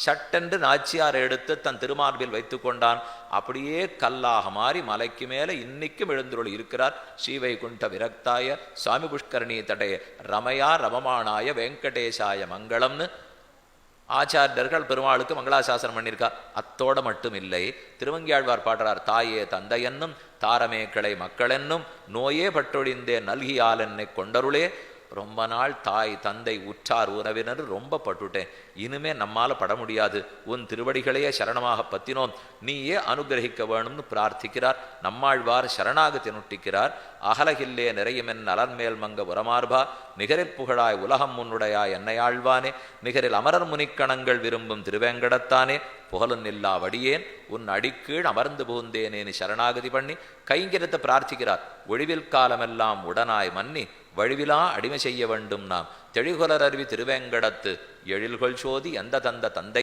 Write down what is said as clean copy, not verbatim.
சட்டென்று நாச்சியார் எடுத்து தன் திருமார்பில் வைத்து கொண்டான். அப்படியே கல்லாக மாறி மலைக்கு மேலே இன்னைக்கும் எழுந்துருள் இருக்கிறார். ஸ்ரீவைகுண்ட விரக்தாய சுவாமி புஷ்கரணி தடைய ரமயா ரமமானாய வெங்கடேசாய மங்களம்னு ஆச்சாரியர்கள் பெருமாளுக்கு மங்களாசாசனம் பண்ணியிருக்கா. அத்தோட மட்டும் இல்லை, திருவங்கியாழ்வார் பாடுறார், தாயே தந்தையென்னும் தாரமே கிளை மக்களென்னும் நோயே பட்டொழிந்தே நல்கியால் என்னை கொண்டருளே. ரொம்ப நாள் தாய் தந்தை உற்றார் உறவினர் ரொம்ப பட்டுட்டேன், இனிமே நம்மால பட முடியாது, உன் திருவடிகளையே சரணமாக பத்தினோம், நீயே அனுகிரகிக்க வேணும்னு பிரார்த்திக்கிறார். நம்மாழ்வார் சரணாகதி நுட்டிக்கிறார். அகலகில்லே நிறையுமென் அலர்மேல் மங்க உரமார்பா நிகரிற் புகழாய் உலகம் முன்னுடையா என்னையாழ்வானே நிகரில் அமரர் முனிக்கணங்கள் விரும்பும் திருவேங்கடத்தானே புகழும் இல்லா வடியேன் உன் அடிக்கீழ் அமர்ந்து புகுந்தேனேனு சரணாகதி பண்ணி கைங்கரத்தை பிரார்த்திக்கிறார். ஒழிவில் காலமெல்லாம் உடனாய் மன்னி வழிவிலா அடிமை செய்ய வேண்டும் நாம் தெளிகுலர் அருவி திருவேங்கடத்து எழில்கொள் சோதி எந்த தந்த தந்தை